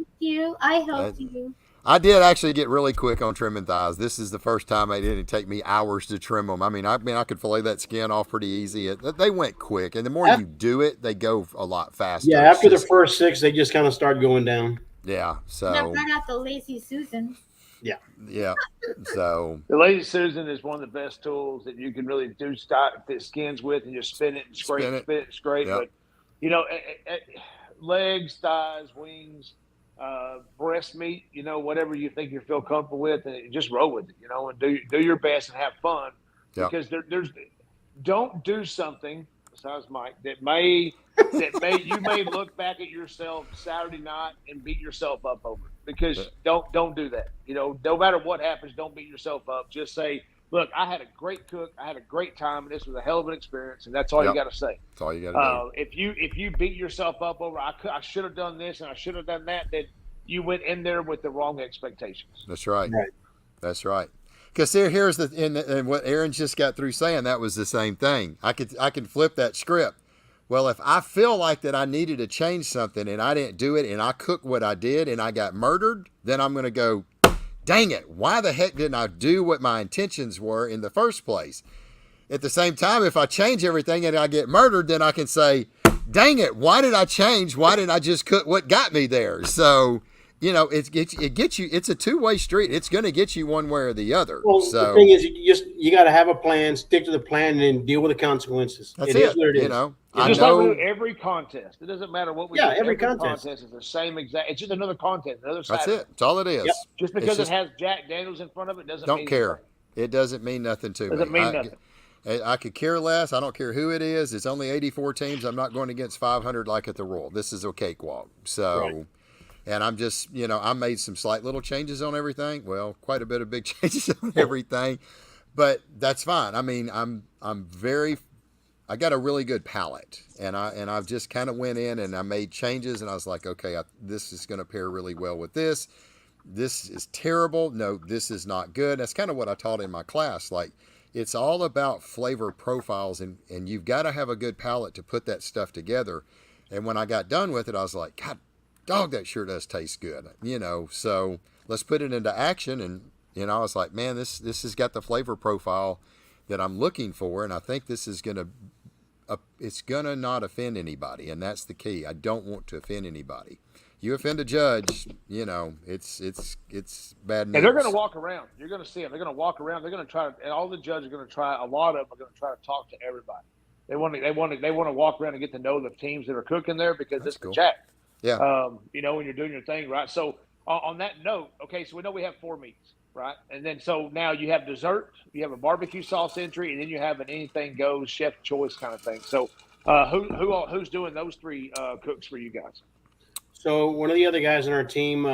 I helped you. I did actually get really quick on trimming thighs. This is the first time it didn't take me hours to trim them. I mean, I could fillet that skin off pretty easy. They went quick, and the more you do it, they go a lot faster. Yeah, after the first 6, they just kind of start going down. Yeah, so I brought out the Lazy Susan. Yeah. So the Lazy Susan is one of the best tools that you can really do the skins with, and just spin it and scrape, spin it and scrape. Yep. But legs, thighs, wings. Breast meat, whatever you think you feel comfortable with, and just roll with it, and do your best and have fun. Yep. Because don't do something besides Mike that you may look back at yourself Saturday night and beat yourself up over it. Because don't do that. No matter what happens, don't beat yourself up. Just say, look, I had a great cook, I had a great time, and this was a hell of an experience, and that's all you got to say. That's all you got to do. If you beat yourself up over, I should have done this and I should have done that, then you went in there with the wrong expectations. That's right. That's right. Because here's and what Aaron just got through saying, that was the same thing. I can flip that script. Well, if I feel like that I needed to change something and I didn't do it and I cooked what I did and I got murdered, then I'm going to go, dang it, why the heck didn't I do what my intentions were in the first place? At the same time, if I change everything and I get murdered, then I can say, dang it, why did I change? Why didn't I just cook what got me there? So, it gets you, it's a two-way street. It's going to get you one way or the other. Well, the thing is, you got to have a plan, stick to the plan, and then deal with the consequences. That's it is what it is. Just like we do every contest. It doesn't matter what we do. Every contest is the same exact. It's just another contest, another side. That's it. That's all it is. Yep. Just because it has Jack Daniels in front of it doesn't don't care. It doesn't mean nothing to me. Doesn't mean nothing. I could care less. I don't care who it is. It's only 84 teams. I'm not going against 500 like at the Royal. This is a cakewalk. So, and I'm just, I made some slight little changes on everything. Well, quite a bit of big changes on everything, but that's fine. I mean, I got a really good palate, and I've just kind of went in and I made changes, and I was like, okay, this is going to pair really well with this. This is terrible. No, this is not good. That's kind of what I taught in my class. Like, it's all about flavor profiles, and you've got to have a good palate to put that stuff together. And when I got done with it, I was like, God, dog, that sure does taste good. So let's put it into action. And, I was like, man, this has got the flavor profile that I'm looking for. And I think this is going to, it's going to not offend anybody. And that's the key. I don't want to offend anybody. You offend a judge, it's bad news. And they're going to walk around. You're going to see them. They're going to walk around. They're going to try, and all the judges are going to try. A lot of them are going to try to talk to everybody. They want to walk around and get to know the teams that are cooking there because it's the Jack. Yeah. When you're doing your thing, right? So on that note, okay, so we know we have 4 meats, right? And then so now you have dessert, you have a barbecue sauce entry, and then you have an anything goes chef choice kind of thing. So who's doing those 3 cooks for you guys? So one of the other guys on our team,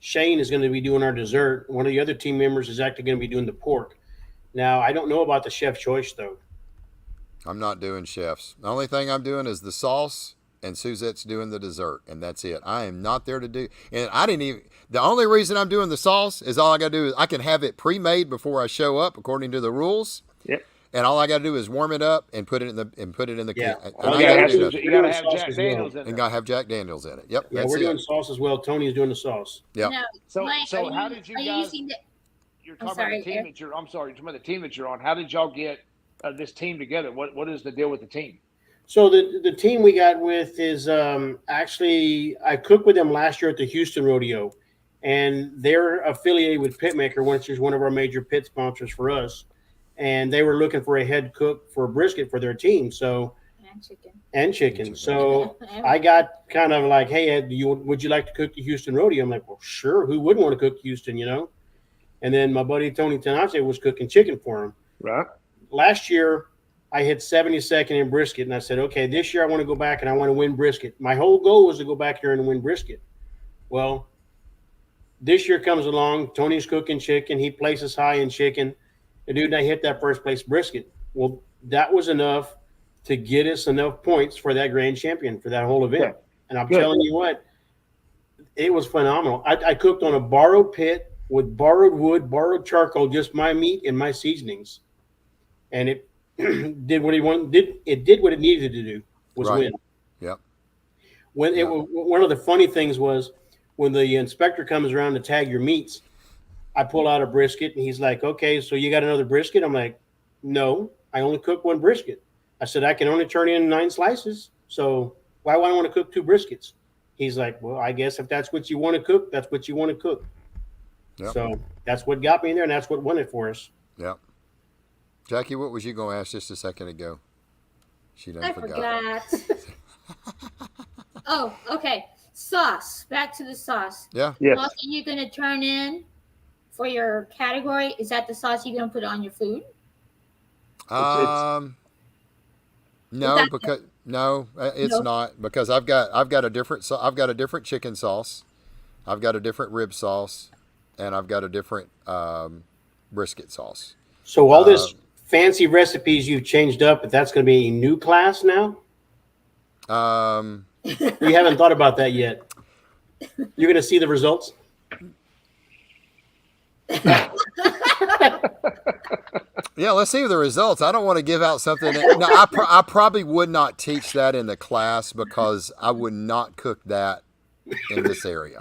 Shane, is going to be doing our dessert. One of the other team members is actually going to be doing the pork. Now, I don't know about the chef choice, though. I'm not doing chefs. The only thing I'm doing is the sauce, and Suzette's doing the dessert, and that's it. I am not there to do, and the only reason I'm doing the sauce is all I got to do is I can have it pre-made before I show up according to the rules. Yep. And all I got to do is warm it up and put it in the Yeah. can. You gotta have Jack Daniels in And there. gotta have Jack Daniels in it. Yep. Yeah, we're doing sauce as well. Tony's doing the sauce. Yep. Now, So Mike, how did you guys? You're talking about the team that you're. I'm sorry, you're talking about the team that you're on. How did y'all get this team together? What is the deal with the team? So the team we got with is actually I cooked with them last year at the Houston Rodeo, and they're affiliated with Pitmaker, which is one of our major pit sponsors for us. And they were looking for a head cook for brisket for their team. So and chicken. So I got kind of like, hey, Ed, would you like to cook the Houston Rodeo? I'm like, well, sure. Who wouldn't want to cook Houston, you know? And then my buddy Tony Tenase was cooking chicken for him. Right. Last year, I hit 72nd in brisket, and I said, okay, this year I want to go back and I want to win brisket. My whole goal was to go back here and win brisket. Well, this year comes along. Tony's cooking chicken. He places high in chicken. The dude and I hit that first place brisket. Well, that was enough to get us enough points for that grand champion for that whole event. Yeah. And I'm telling you what, it was phenomenal. I cooked on a borrowed pit with borrowed wood, borrowed charcoal, just my meat and my seasonings. And it did what he wanted. It did what it needed to do, was win. Yep. When it was, one of the funny things was when the inspector comes around to tag your meats, I pull out a brisket and he's like, okay, so you got another brisket? I'm like, no, I only cook one brisket. I said, I can only turn in 9 slices. So why would I want to cook 2 briskets? He's like, well, I guess if that's what you want to cook, that's what you want to cook. Yep. So that's what got me in there, and that's what won it for us. Yep. Jackie, what was you going to ask just a second ago? She done forgot. Oh, okay. Sauce. Back to the sauce. Yeah. Yes. Sauce are you going to turn in for your category? Is that the sauce you're going to put on your food? No, because it's not, because I've got a different chicken sauce, I've got a different rib sauce, and I've got a different brisket sauce. So all this fancy recipes you've changed up, but that's going to be a new class now? You haven't thought about that yet. You're going to see the results? Yeah, let's see the results. I don't want to give out something. I probably would not teach that in the class because I would not cook that in this area.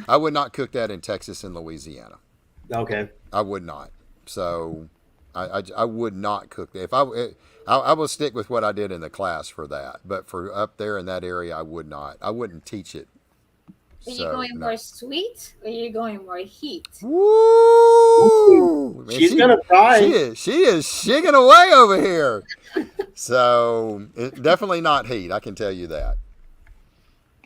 I would not cook that in Texas and Louisiana. Okay. I would not. So I would not cook that. I will stick with what I did in the class for that. But for up there in that area, I would not. I wouldn't teach it. Are you going more sweet or are you going more heat? Woo! Man, she's gonna try. She is shigging away over here. So definitely not heat. I can tell you that.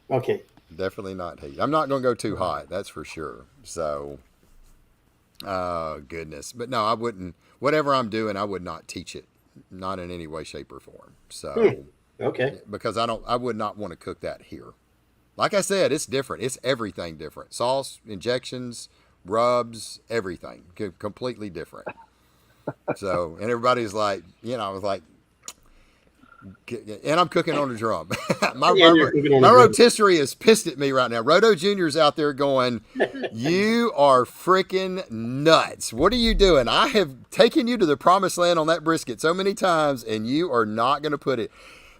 Okay. Definitely not heat. I'm not going to go too hot. That's for sure. So, goodness. But no, I wouldn't. Whatever I'm doing, I would not teach it. Not in any way, shape, or form. So, okay. Because I would not want to cook that here. Like I said, it's different. It's everything different. Sauce, injections, rubs, everything. Completely different. So, and everybody's like, I was like, and I'm cooking on a drum. my rotisserie is pissed at me right now. Roto Jr.'s out there going, you are freaking nuts. What are you doing? I have taken you to the promised land on that brisket so many times, and you are not going to put it.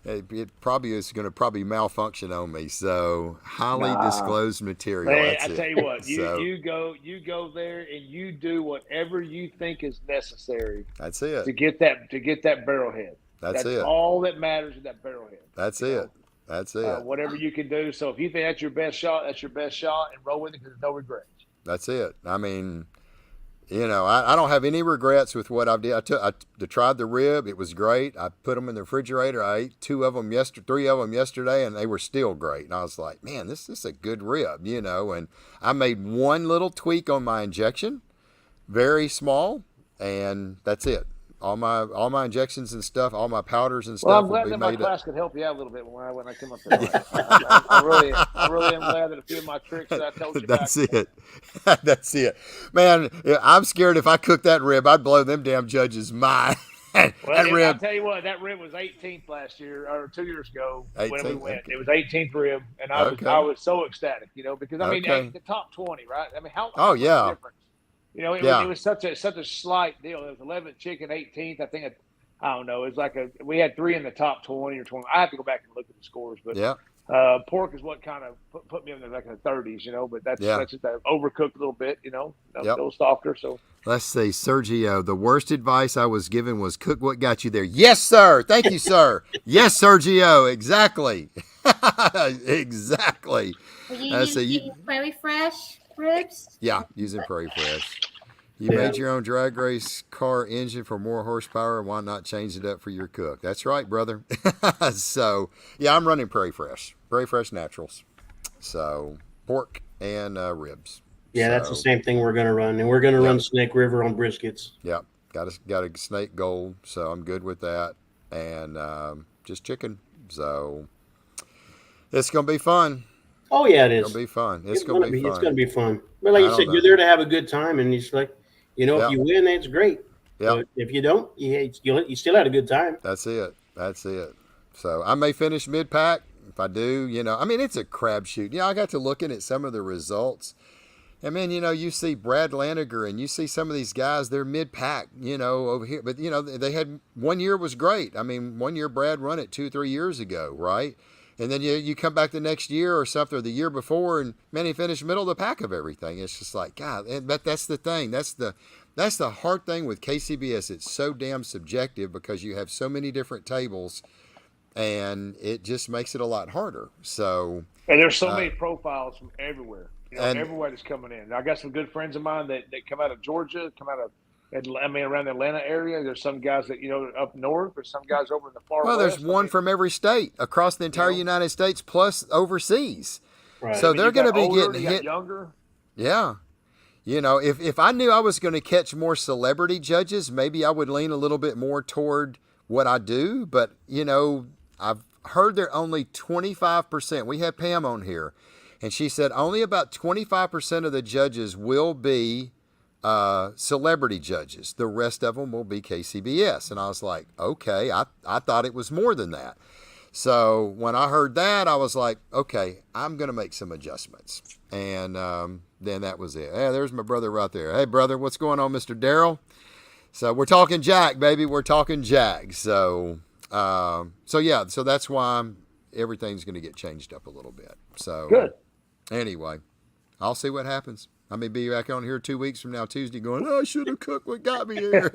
It probably is going to malfunction on me. So highly disclosed material. Man, I tell you what, you go there and you do whatever you think is necessary. That's it. To get that barrel head. That's it. All that matters is that barrel head. That's it. That's it. Whatever you can do. So if you think that's your best shot, that's your best shot, and roll with it because there's no regrets. That's it. I mean, I don't have any regrets with what I did. I tried the rib. It was great. I put them in the refrigerator. I ate 3 of them yesterday, and they were still great. And I was like, man, this is a good rib, And I made one little tweak on my injection, very small, and that's it. All my injections and stuff, all my powders and stuff. Well, I'm glad that my class could help you out a little bit when I come up there. I really am glad that a few of my tricks that I told you about. That's it. That's it. Man, I'm scared if I cook that rib, I'd blow them damn judges' mind. Well, I'll tell you what, that rib was 18th last year or 2 years ago when we went. Okay. It was 18th rib, and I was so ecstatic, because the top 20, right? I mean, how much difference? It was such a slight deal. It was 11th chicken, 18th. I think I don't know. It was we had 3 in the top 20 or 20. I have to go back and look at the scores, but pork is what kind of put me in the 30s, But that's just overcooked a little bit, a little softer. So let's see, Sergio. The worst advice I was given was cook what got you there. Yes, sir. Thank you, sir. Yes, Sergio. Exactly. Exactly. Are you using Prairie Fresh ribs? Yeah, using Prairie Fresh. You made your own drag race car engine for more horsepower. Why not change it up for your cook? That's right, brother. So, yeah, I'm running Prairie Fresh Naturals. So, pork and ribs. Yeah, that's the same thing we're going to run. And we're going to run Snake River on briskets. Yep. Got a Snake Gold, so I'm good with that. And just chicken. So, it's going to be fun. Oh, yeah, it is. It's going to be fun. It's going to be fun. It's going to be fun. But like you said, you're there to have a good time. And it's like, if you win, it's great. But if you don't, you still had a good time. That's it. So I may finish mid-pack. If I do, it's a crapshoot. I got to looking at some of the results. And, man, you see Brad Laniger and you see some of these guys, they're mid-pack, over here. But, they had 1 year was great. I mean, 1 year Brad run it 2-3 years ago, right? And then you come back the next year or something, or the year before, and man, he finished middle of the pack of everything. It's just like, God, but that's the thing. That's the hard thing with KCBS. It's so damn subjective because you have so many different tables, and it just makes it a lot harder. So, and there's so many profiles from everywhere. Everywhere that's coming in. I got some good friends of mine that come out of Georgia, around the Atlanta area. There's some guys that, up north, or some guys over in the far west. Well, there's one from every state across the entire United States plus overseas. Right. So they're going to be getting hit. Younger. Yeah. If I knew I was going to catch more celebrity judges, maybe I would lean a little bit more toward what I do. But, I've heard they're only 25%. We had Pam on here, and she said only about 25% of the judges will be celebrity judges. The rest of them will be KCBS. And I was like, okay, I thought it was more than that. So when I heard that, I was like, okay, I'm going to make some adjustments. And then that was it. Hey, there's my brother right there. Hey, brother, what's going on, Mr. Darrell? So we're talking Jack, baby. We're talking Jack. So that's why everything's going to get changed up a little bit. So good. Anyway, I'll see what happens. I may be back on here 2 weeks from now, Tuesday, going, I should have cooked what got me here.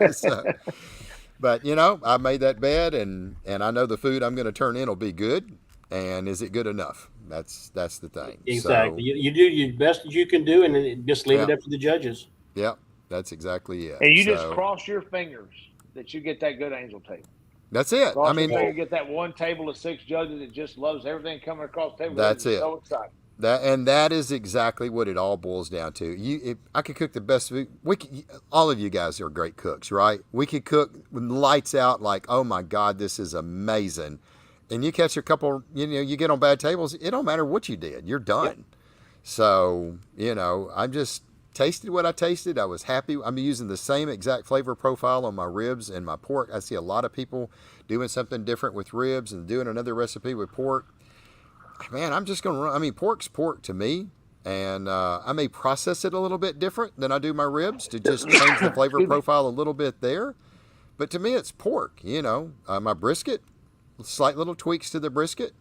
But, I made that bed, and I know the food I'm going to turn in will be good. And is it good enough? That's the thing. Exactly. So, you do your best that you can do, and then just leave it up to the judges. Yep, that's exactly it. And you just cross your fingers that you get that good angel table. That's it. Cross your finger, get that one table of 6 judges that just loves everything coming across the table. That's it. So excited. That is exactly what it all boils down to. I could cook the best food. All of you guys are great cooks, right? We could cook with lights out, like, oh my God, this is amazing. And you catch a couple, you get on bad tables. It don't matter what you did, you're done. Yep. So I just tasted what I tasted. I was happy. I'm using the same exact flavor profile on my ribs and my pork. I see a lot of people doing something different with ribs and doing another recipe with pork. Man, I'm just going to run. I mean, pork's pork to me, and I may process it a little bit different than I do my ribs to just change the flavor profile a little bit there. But to me, it's pork, my brisket, slight little tweaks to the brisket,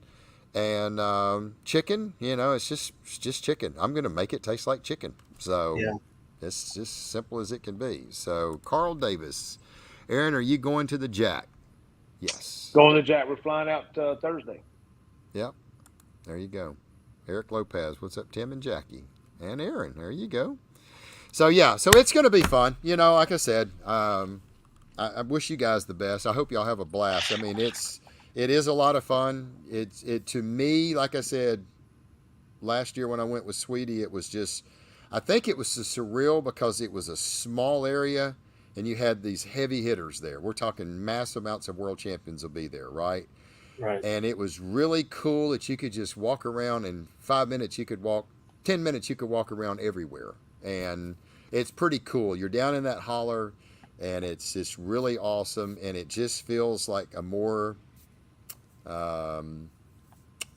and chicken, it's just chicken. I'm going to make it taste like chicken. So it's just simple as it can be. So Carl Davis, Aaron, are you going to the Jack? Yes. Going to the Jack. We're flying out Thursday. Yep. There you go. Eric Lopez. What's up, Tim and Jackie? And Aaron. There you go. So, so it's going to be fun. Like I said, I wish you guys the best. I hope y'all have a blast. I mean, it is a lot of fun. It to me, like I said, last year when I went with Sweetie, it was just, I think it was surreal because it was a small area and you had these heavy hitters there. We're talking mass amounts of world champions will be there, right? Right. And it was really cool that you could just walk around in 5 minutes. 10 minutes, you could walk around everywhere. And it's pretty cool. You're down in that holler and it's just really awesome. And it just feels like a more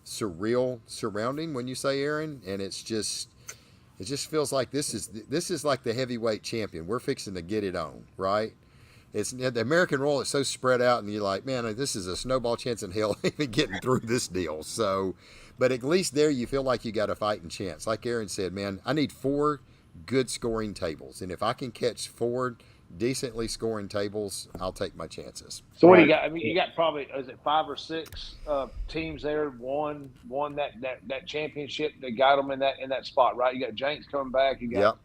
surreal surrounding when you say Aaron. And it's just, It just feels like this is like the heavyweight champion. We're fixing to get it on, right? It's the American roll is so spread out, and you're like, man, this is a snowball chance in hell even getting through this deal. So, but at least there you feel like you got a fighting chance. Like Aaron said, man, I need 4 good scoring tables, and if I can catch 4 decently scoring tables, I'll take my chances. So what do you got? I mean, you got probably, is it 5 or 6 teams there won that championship that got them in that spot, right? You got Jenks coming back. You got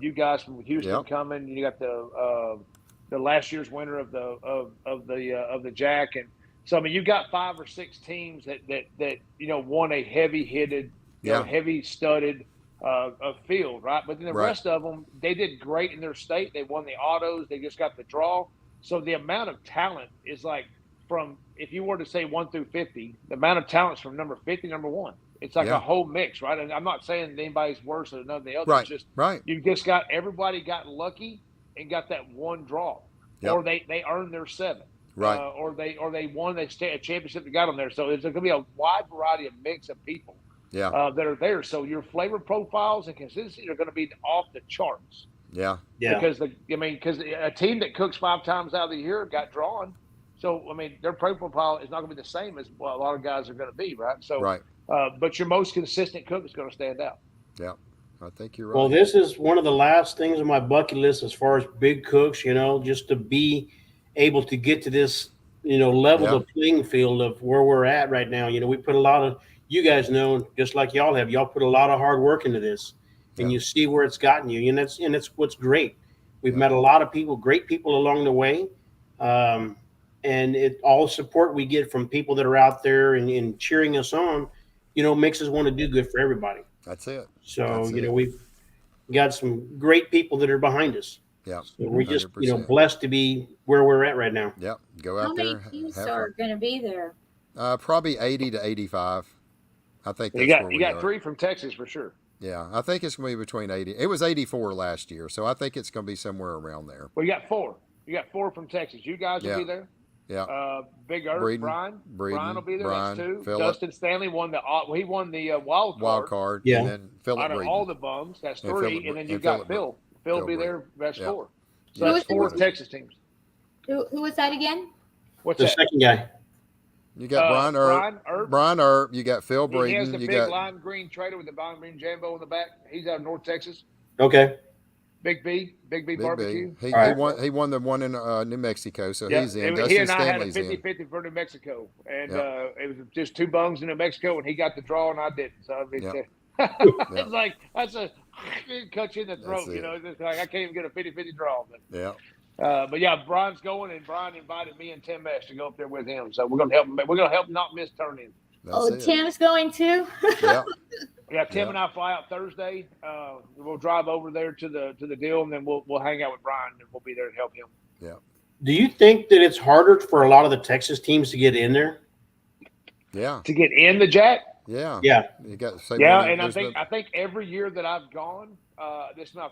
you guys from Houston coming. You got the last year's winner of the Jack, and so I mean you got 5 or 6 teams that won a heavy hitted, heavy studded field, right? But then the rest of them, they did great in their state. They won the autos. They just got the draw. So the amount of talent is like from, if you were to say 1 through 50, the amount of talent is from number 50 to number 1. It's like a whole mix, right? And I'm not saying anybody's worse than another. Right. It's just you just got everybody got lucky and got that one draw, or they earned their 7, right? Or they won a championship that got them there. So it's going to be a wide variety of mix of people. That are there. So your flavor profiles and consistency are going to be off the charts. Yeah. Because a team that cooks 5 times out of the year got drawn. So I mean, their profile is not going to be the same as what a lot of guys are going to be, right? So, but your most consistent cook is going to stand out. Yeah, I think you're right. Well, this is one of the last things on my bucket list as far as big cooks. Just to be able to get to this, level the playing field of where we're at right now. We put a lot of. You guys know, just like y'all have, y'all put a lot of hard work into this, and you see where it's gotten you, and that's what's great. We've met a lot of people, great people along the way, and all the support we get from people that are out there and cheering us on, makes us want to do good for everybody. That's it. So we've got some great people that are behind us. Yeah, so we're just blessed to be where we're at right now. Yeah, go out there. How many teams are going to be there? Probably 80 to 85. I think that's you got 3 from Texas for sure. Yeah, I think it's going to be between 80. It was 84 last year, so I think it's going to be somewhere around there. Well, you got 4. You got 4 from Texas. You guys will be there. Yeah. Big Earth, Brian will be there. Brian, that's 2. Phillip. Dustin Stanley won the wild card. Yeah. And then Phillip out of Breeden. all the bums, that's 3. And then you got Phil. Phil will be there. That's 4. So that's 4 Texas teams. Who was that again? What's the second guy? You got Brian Earp. You got Phil Breeden. He has the big lime green trailer with the lime green Jambo in the back. He's out of North Texas. Okay. Big B barbecue. He won the one in New Mexico, so he's in. He and I had a 50-50 for New Mexico, and it was just 2 bums in New Mexico, and he got the draw, and I didn't. So I mean, it's like it cut you in the throat. It's just like I can't even get a 50-50 draw. But, but yeah, Brian's going, and Brian invited me and Tim Mesh to go up there with him. So we're gonna help him. We're gonna help him not miss turn-in. Tim's going too. Yeah, Tim and I fly out Thursday. We'll drive over there to the deal, and then we'll hang out with Brian, and we'll be there to help him. Yeah. Do you think that it's harder for a lot of the Texas teams to get in there? Yeah. To get in the Jack? Yeah. Yeah. You got and I think every year that I've gone, this is my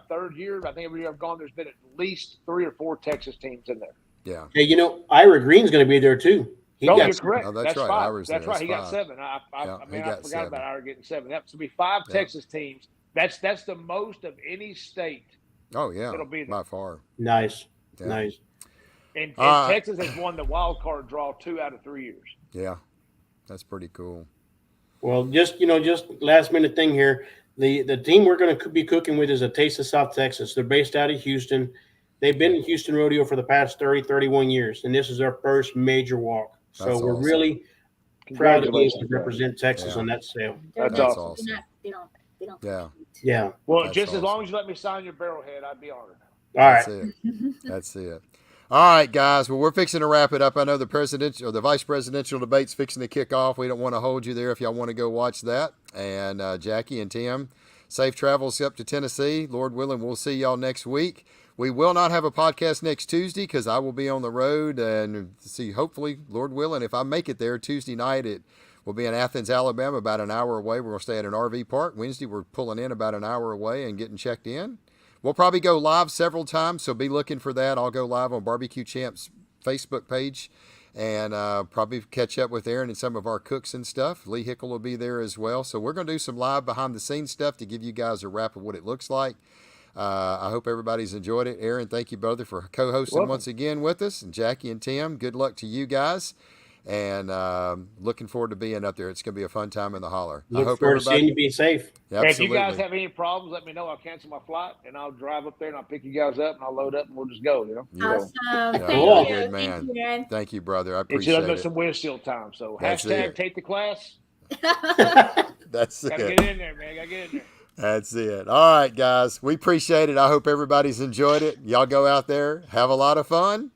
3rd year. I think every year I've gone, there's been at least 3 or 4 Texas teams in there. Yeah. Hey, Ira Green's going to be there too. You're correct. Oh, that's right. 5. That's right. He got 7. I forgot about Ira getting 7. That's to be 5 Texas teams. That's the most of any state. Oh yeah, it'll be there. by far. Nice. And Texas has won the wild card draw 2 out of 3 years. Yeah, that's pretty cool. Well, just last minute thing here. The team we're going to be cooking with is a Taste of South Texas. They're based out of Houston. They've been in Houston Rodeo for the past 31 years, and this is their first major walk. So we're really proud to be able to represent Texas on that sale. That's awesome. They don't. Yeah. Well, that's just awesome. As long as you let me sign your barrelhead, I'd be honored. All right. That's it. All right, guys. Well, we're fixing to wrap it up. I know the vice presidential debate's fixing to kick off. We don't want to hold you there if y'all want to go watch that. And Jackie and Tim, safe travels up to Tennessee. Lord willing, we'll see y'all next week. We will not have a podcast next Tuesday because I will be on the road and see, hopefully, Lord willing, if I make it there Tuesday night, it will be in Athens, Alabama, about an hour away. We're going to stay at an RV park. Wednesday, we're pulling in about an hour away and getting checked in. We'll probably go live several times, so be looking for that. I'll go live on Barbecue Champs Facebook page and probably catch up with Aaron and some of our cooks and stuff. Lee Hickle will be there as well. So we're going to do some live behind the scenes stuff to give you guys a wrap of what it looks like. I hope everybody's enjoyed it. Aaron, thank you, brother, for co-hosting once again with us. And Jackie and Tim, good luck to you guys. And looking forward to being up there. It's going to be a fun time in the holler. Look I hope forward to seeing you be safe. Absolutely. If you guys have any problems, let me know. I'll cancel my flight, and I'll drive up there, and I'll pick you guys up, and I'll load up, and we'll just go, Awesome. Yeah, Thank you. good, man. Thank you, man. Thank you, brother. I appreciate it. It's some windshield time, so That's hashtag it. take the class. That's Gotta it. get in there, man. Gotta get in there. That's it. All right, guys. We appreciate it. I hope everybody's enjoyed it. Y'all go out there, have a lot of fun,